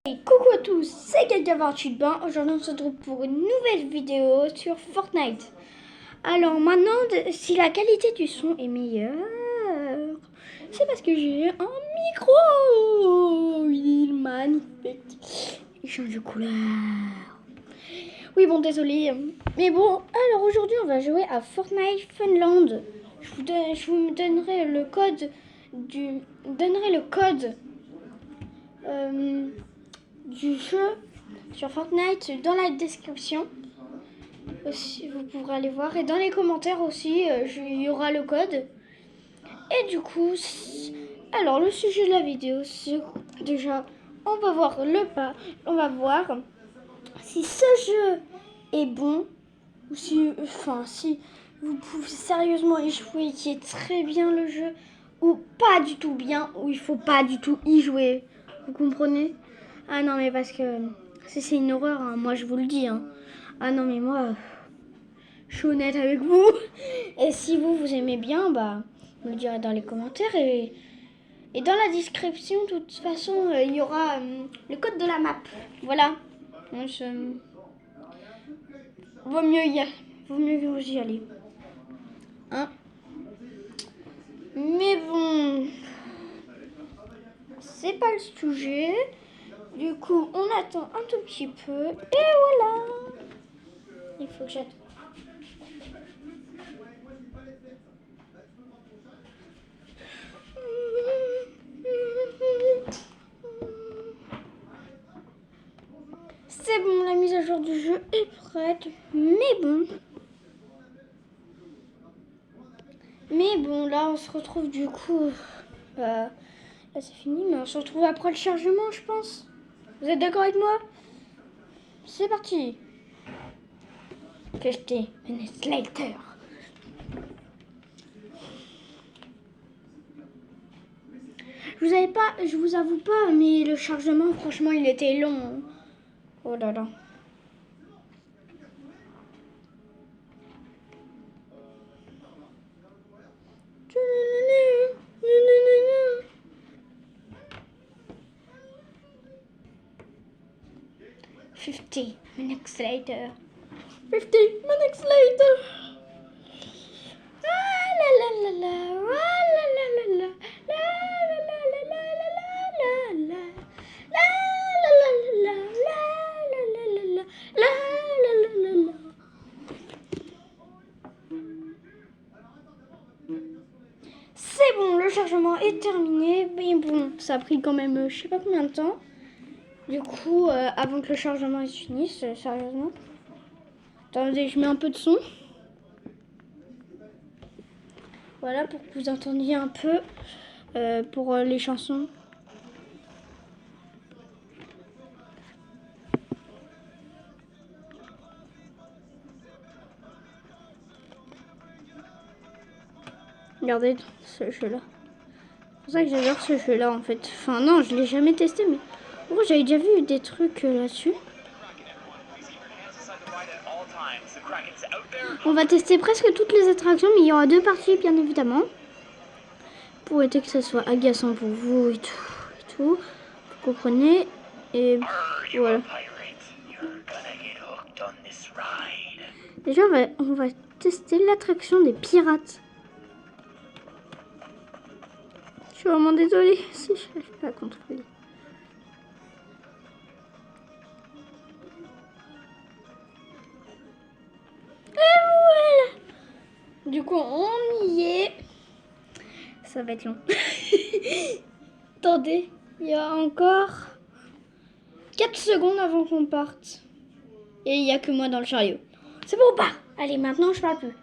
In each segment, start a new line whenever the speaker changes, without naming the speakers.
Et coucou à tous, c'est Gaga28 Bain. Aujourd'hui on se retrouve pour une nouvelle vidéo sur Fortnite. Alors maintenant, si la qualité du son est meilleure, c'est parce que j'ai un micro. Il est magnifique. Il change de couleur. Oui bon désolé. Mais bon, alors aujourd'hui on va jouer à Fortnite Funland. Je vous donnerai le code du jeu sur Fortnite dans la description. Aussi, vous pourrez aller voir. Et dans les commentaires aussi, il y aura le code. Et du coup, alors le sujet de la vidéo, c'est déjà, on va voir on va voir si ce jeu est bon ou si vous pouvez sérieusement y jouer, qui est très bien le jeu, ou pas du tout bien, ou il faut pas du tout y jouer. Vous comprenez? Ah non mais parce que c'est une horreur, hein. Moi je vous le dis. Hein. Ah non mais moi, je suis honnête avec vous. Et si vous aimez bien, bah vous le direz dans les commentaires et dans la description. De toute façon, il y aura le code de la map. Voilà. Donc, vaut mieux vous y aller. Hein? Mais bon, c'est pas le sujet. Du coup, on attend un tout petit peu. Et voilà. Il faut que j'attende. C'est bon, la mise à jour du jeu est prête. Mais bon, là, on se retrouve du coup. Là, c'est fini, mais on se retrouve après le chargement, je pense. Vous êtes d'accord avec moi? C'est parti. 50 minutes later. Je vous avoue pas, mais le chargement, franchement, il était long. Oh là là. Fifty minutes later. 50 minutes later. Ah la la la la. Ah la la la la. La la la la la la la la. La la la la la la la la la. La la la la la. C'est bon, le chargement est terminé. Mais bon, ça a pris quand même je sais pas combien de temps. Du coup, avant que le chargement se finisse, sérieusement. Attendez, je mets un peu de son. Voilà, pour que vous entendiez un peu pour les chansons. Regardez ce jeu-là. C'est pour ça que j'adore ce jeu-là en fait. Enfin non, je l'ai jamais testé, mais bon, j'avais déjà vu des trucs là-dessus. On va tester presque toutes les attractions, mais il y aura deux parties bien évidemment. Pour éviter que ça soit agaçant pour vous et tout. Vous comprenez? Et voilà. Déjà, on va tester l'attraction des pirates. Je suis vraiment désolée si je n'arrive pas à contrôler. Et voilà. Du coup, on y est. Ça va être long. Attendez, il y a encore 4 secondes avant qu'on parte. Et il n'y a que moi dans le chariot. C'est bon ou pas? Allez, maintenant je parle plus.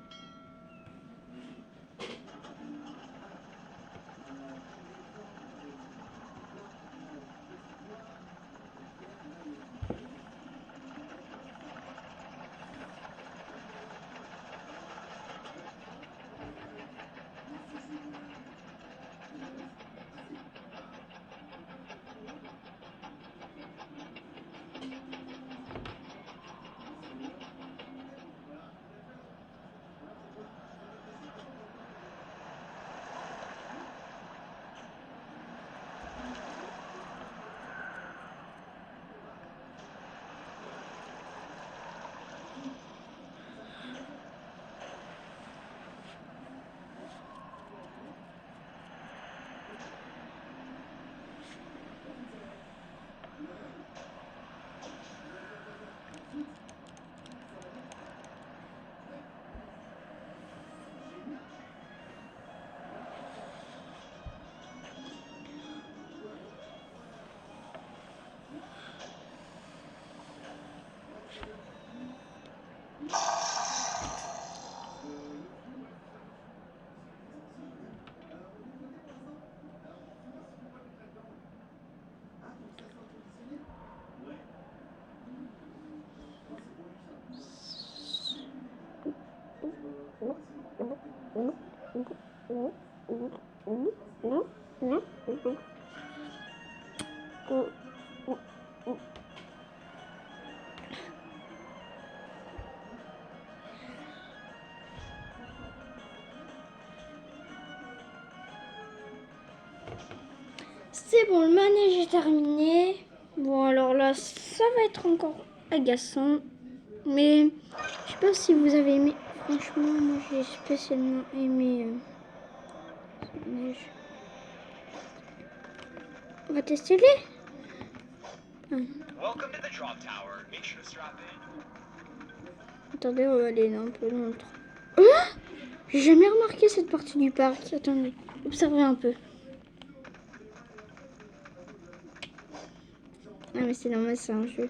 C'est bon, le manège est terminé. Bon, alors là, ça va être encore agaçant. Mais je sais pas si vous avez aimé. Franchement, moi j'ai spécialement aimé ce manège. On va tester les. Attendez, on va aller un peu dans le trou. J'ai jamais remarqué cette partie du parc. Attendez, observez un peu. Ah mais c'est normal, c'est un jeu.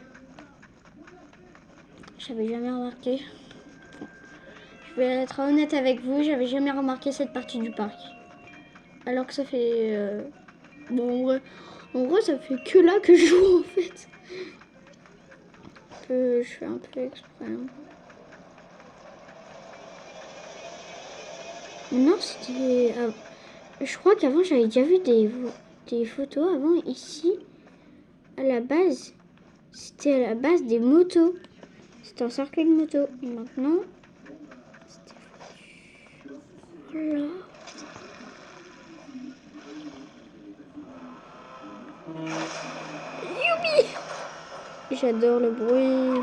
J'avais jamais remarqué. Je vais être honnête avec vous, j'avais jamais remarqué cette partie du parc. Alors que ça fait... Bon, en vrai, ça fait que là que je joue en fait. Je fais un peu exprès. Hein. Non, c'était... je crois qu'avant, j'avais déjà vu des photos avant ici. À la base, c'était à la base des motos. C'était un circuit de moto. Et maintenant, c'était... Voilà. Youpi! J'adore le bruit.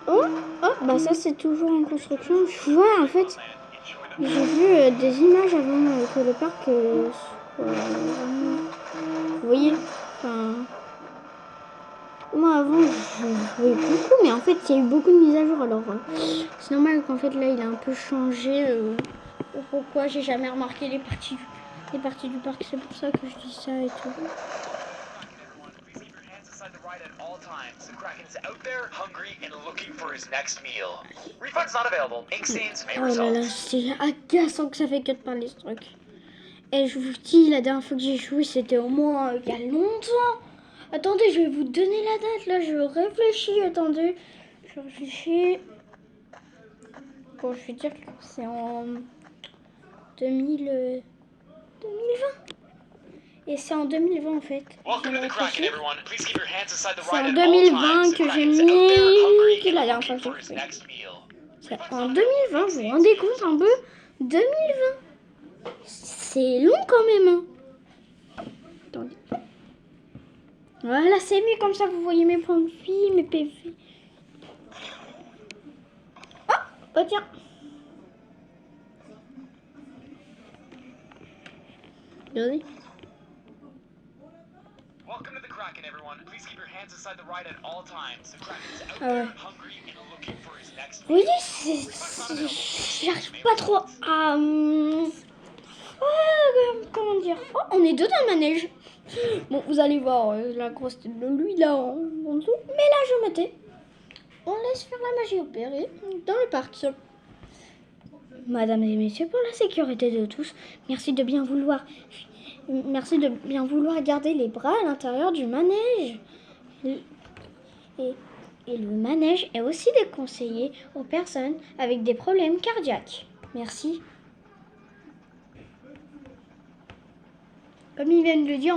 Oh, bah ça c'est toujours en construction. Je vois en fait, j'ai vu des images avant que le parc soit vraiment... Vous voyez, enfin... Moi avant je jouais beaucoup, mais en fait il y a eu beaucoup de mises à jour. Alors c'est normal qu'en fait là il a un peu changé. Pourquoi j'ai jamais remarqué les parties du parc, c'est pour ça que je dis ça et tout.
The ride at all times. The Kraken's out there, hungry, and looking for his next meal. Refunds not available. Ink stains may result.
Oh là là, c'est agaçant que ça fait que de parler ce truc. Et je vous dis, la dernière fois que j'ai joué, c'était au moins il y a longtemps. Attendez, je vais vous donner la date. Là, je réfléchis. Attendez, je réfléchis. Bon, je vais dire que c'est en 2020. Et c'est en 2020 en fait.
Welcome to the Kraken, everyone. Please keep your hands inside the
C'est
ride
en
at all
2020
times. The
que j'ai
Kraken's out there, hungry,
mis. Que la
and
dernière fois
looking
que
for
j'ai
his
fait.
next meal.
C'est en 2020, vous vous rendez compte un peu 2020. C'est long quand même. Hein. Attendez. Voilà, c'est mieux comme ça, vous voyez mes points de vie, mes PV. Oh tiens. Regardez.
Welcome to the Kraken, everyone. Please keep your hands inside the ride at all times. The Kraken's out
Ah ouais.
there, hungry, and looking for his next
Vous
meal.
voyez, j'arrive pas trop à... comment dire. Oh, on est deux dans le manège. Bon, vous allez voir la grosse tête de lui là en dessous. Mais là, je me tais. On laisse faire la magie opérer dans le parc. Madame et messieurs, pour la sécurité de tous, merci de bien vouloir garder les bras à l'intérieur du manège. Et le manège est aussi déconseillé aux personnes avec des problèmes cardiaques. Merci. Comme ils viennent de le dire,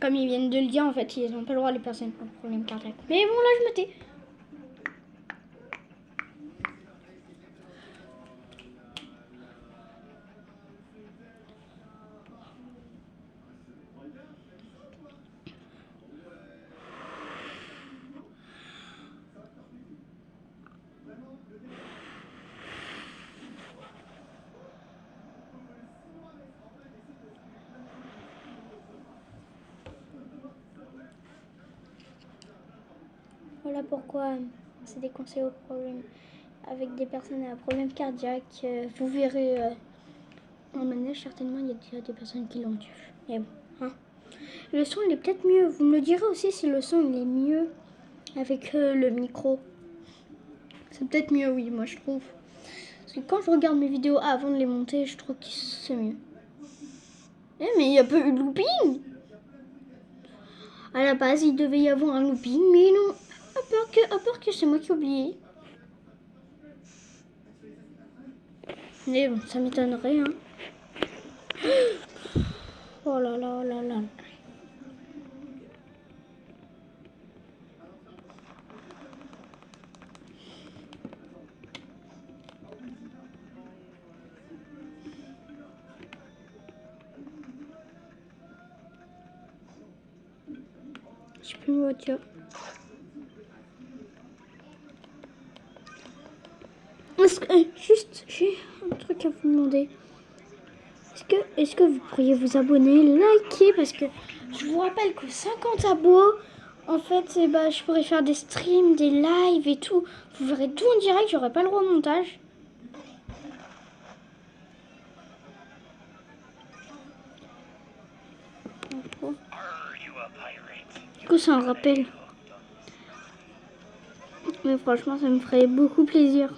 comme ils viennent de le dire, en fait, ils n'ont pas le droit les personnes qui ont des problèmes cardiaques. Mais bon, là, je me tais. Voilà pourquoi c'est déconseillé aux problèmes avec des personnes à problèmes cardiaques. Vous verrez en manège, certainement, il y a déjà des personnes qui l'ont tué. Mais bon, hein. Le son, il est peut-être mieux. Vous me le direz aussi si le son, il est mieux avec le micro. C'est peut-être mieux, oui, moi, je trouve. Parce que quand je regarde mes vidéos avant de les monter, je trouve que c'est mieux. Eh, mais il n'y a pas eu de looping. À la base, il devait y avoir un looping, mais non. À part que c'est moi qui ai oublié. Mais bon, ça m'étonnerait, hein. Oh là là, oh là là. petit peu une voiture. Juste, j'ai un truc à vous demander. Est-ce que vous pourriez vous abonner, liker, parce que je vous rappelle que 50 abos, en fait, je pourrais faire des streams, des lives et tout. Vous verrez tout en direct, j'aurai pas le droit au montage. Du coup, c'est un rappel. Mais franchement, ça me ferait beaucoup plaisir.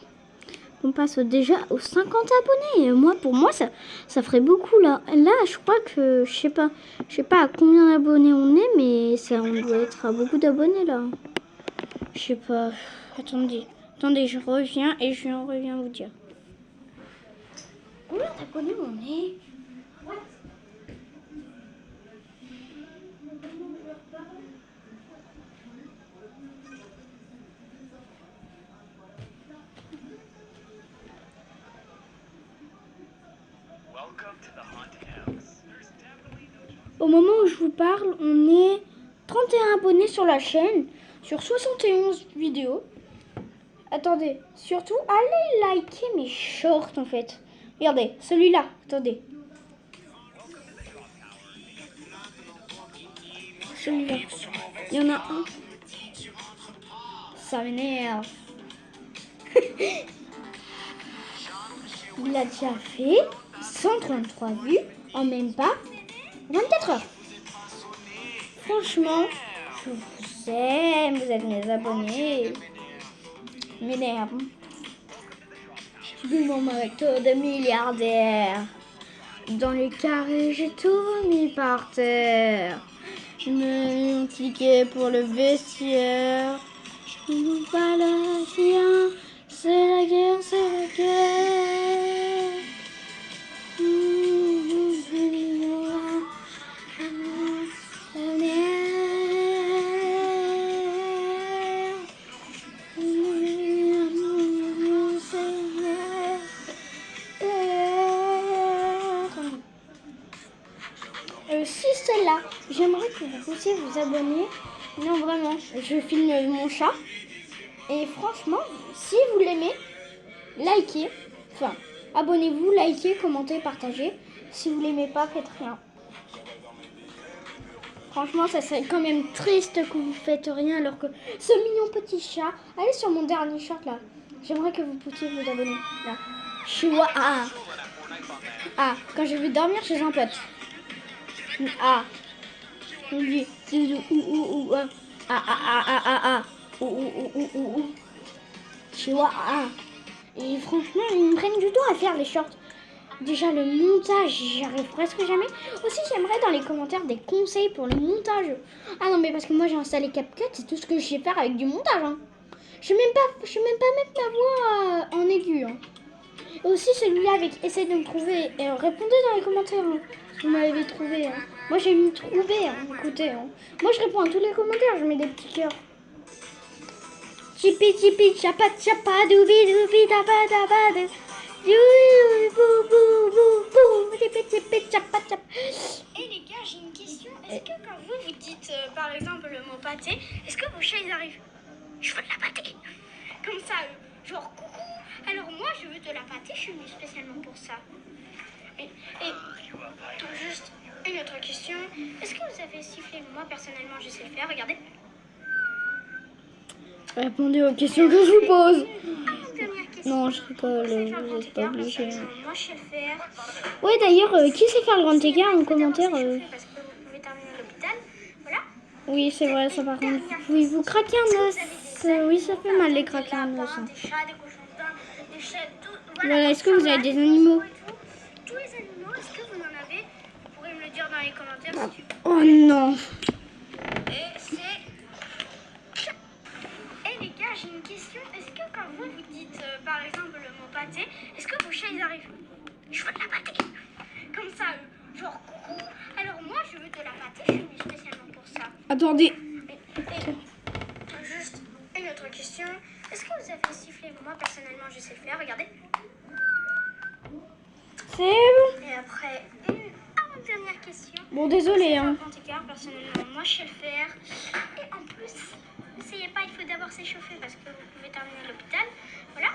On passe déjà aux 50 abonnés. Pour moi, ça ferait beaucoup là. Là, je crois que, je sais pas à combien d'abonnés on est, mais on doit être à beaucoup d'abonnés là. Je sais pas. Attendez, je reviens et je reviens vous dire. Combien d'abonnés on est? Au moment où je vous parle, on est 31 abonnés sur la chaîne, sur 71 vidéos. Attendez, surtout, allez liker mes shorts en fait. Regardez, celui-là, attendez. Celui-là, il y en a un. Ça m'énerve. Il a déjà fait 133 vues en même pas 24 heures. Franchement, je vous aime, vous êtes mes abonnés. M'énerve. Je suis mon marteau de milliardaire. Dans les carrés, j'ai tout mis par terre. Je me mis cliqué pour le vestiaire. Pas la sien, c'est la guerre, c'est la guerre. Si celle-là, j'aimerais que vous puissiez vous abonner. Non, vraiment, je filme mon chat. Et franchement, si vous l'aimez, likez. Enfin, abonnez-vous, likez, commentez, partagez. Si vous l'aimez pas, faites rien. Franchement, ça serait quand même triste que vous faites rien alors que ce mignon petit chat. Allez sur mon dernier short là. J'aimerais que vous puissiez vous abonner. Là. Chihuahua. Quand je vais dormir chez un pote. On dit Chihuahua. Et franchement, ils me prennent du temps à faire les shorts. Déjà le montage, j'y arrive presque jamais. Aussi, j'aimerais dans les commentaires des conseils pour le montage. Ah non, mais parce que moi j'ai installé CapCut, c'est tout ce que je sais faire avec du montage. Hein. Je sais même pas mettre ma voix en aigu. Hein. Et aussi celui-là avec essayez de me trouver. Et répondez dans les commentaires. Hein. Vous m'avez trouvé. Hein. Moi j'ai mis trouver. Hein. Écoutez. Hein. Moi je réponds à tous les commentaires. Je mets des petits cœurs. Chipi chipi chapa chapa doubi doubi tapa tapa de. Et les gars, j'ai une question. Est-ce que quand vous dites par exemple le mot pâté, est-ce que vos chats ils arrivent? Je veux de la pâté. Comme ça, genre coucou. Alors moi je veux de la pâté, je suis venue spécialement pour ça. Et juste une autre question. Est-ce que vous avez sifflé? Moi personnellement je sais le faire, regardez. Répondez aux questions que je vous pose. Non, je rigole, vous n'êtes pas obligé. Moi, je sais le faire. Ouais, d'ailleurs, qui sait faire le grand écart en commentaire Parce que vous pouvez terminer à l'hôpital, voilà. Oui, c'est vrai, ça par contre. Oui, vous craquez un os. Oui, ça fait mal les craquer un os. Voilà, est-ce que vous avez des animaux? Tous les animaux, est-ce que vous en avez? Vous pourrez me le dire dans les commentaires. Oh non. Les gars, j'ai une question. Est-ce que quand vous dites par exemple le mot pâté, est-ce que vos chats ils arrivent? Je veux de la pâté. Comme ça, genre coucou. Alors moi je veux de la pâté, je suis venue spécialement pour ça. Attendez. Juste une autre question. Est-ce que vous avez sifflé? Moi personnellement je sais le faire, regardez. C'est bon. Et après, une avant-dernière question. Bon, désolé, hein.
50 écarts, personnellement, moi je sais le faire. Et en plus, n'essayez pas, il faut d'abord s'échauffer parce que vous pouvez terminer à l'hôpital. Voilà.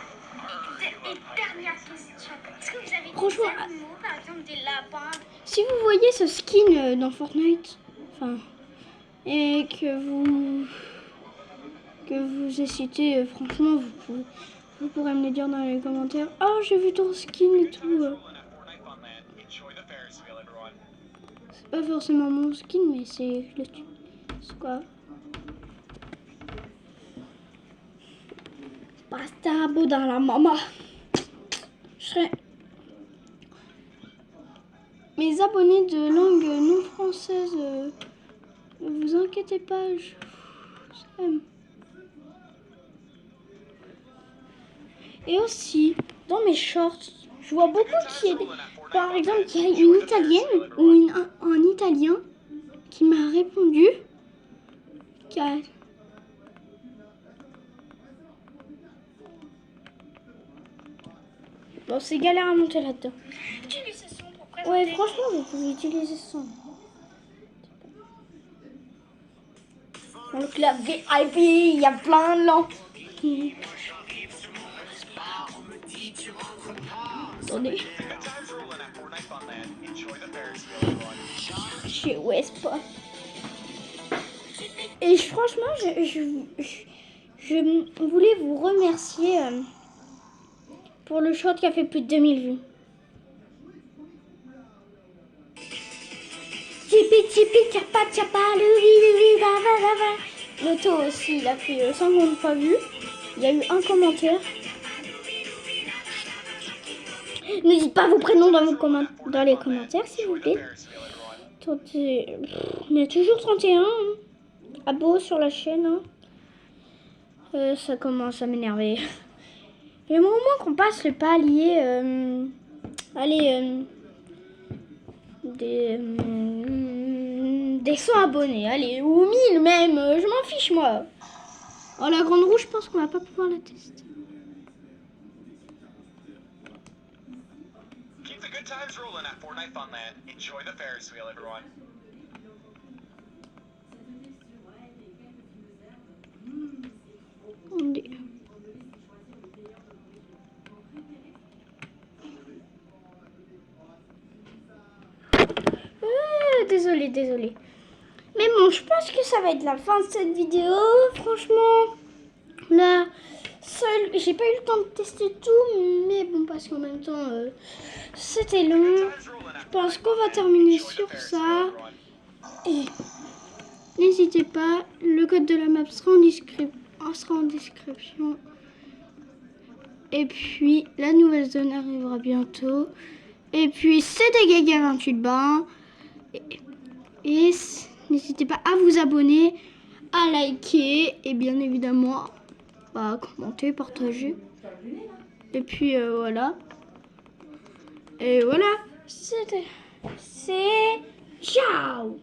Et dernière question. Est-ce que vous avez
Franchement,
des animaux, par exemple des lapins?
Si vous voyez ce skin dans Fortnite, enfin, et que vous hésitez, franchement, vous pourrez me le dire dans les commentaires. Oh, j'ai vu ton skin et tout. C'est pas forcément mon skin, mais c'est quoi? Basta dans la mama. Je serais... Mes abonnés de langue non française, ne vous inquiétez pas, je vous aime. Et aussi, dans mes shorts, je vois beaucoup par exemple, qu'il y a une Italienne ou un Italien qui m'a répondu. Bon, c'est galère à monter là-dedans.
Utilisez ce son pour présenter.
Ouais, franchement, vous pouvez utiliser ce son. Dans le club VIP, il y a plein de lampes. Attendez. Chez Westport. Et franchement, je voulais vous remercier pour le short qui a fait plus de 2000 vues. L'auto aussi, il a fait 53 vues. Il y a eu un commentaire. Ne dites pas vos prénoms dans les commentaires, s'il vous plaît. Il y a toujours 31 abos sur la chaîne. Ça commence à m'énerver. J'aimerais au moins qu'on passe le palier. Des 100 abonnés. Allez, ou 1000 même. Je m'en fiche, moi. Oh, la grande roue, je pense qu'on va pas pouvoir la tester.
Keep the good times rolling at Fortnite Funland. Enjoy the Ferris wheel, everyone.
Désolé. Mais bon, je pense que ça va être la fin de cette vidéo. Franchement, là, j'ai pas eu le temps de tester tout, mais bon, parce qu'en même temps, c'était long. Je pense qu'on va terminer sur ça. Et n'hésitez pas, le code de la map sera en description. Et puis, la nouvelle zone arrivera bientôt. Et puis, c'était Gaga28 Bain. Et n'hésitez pas à vous abonner, à liker et bien évidemment à commenter, partager. Et puis voilà. Et voilà. C'est ciao.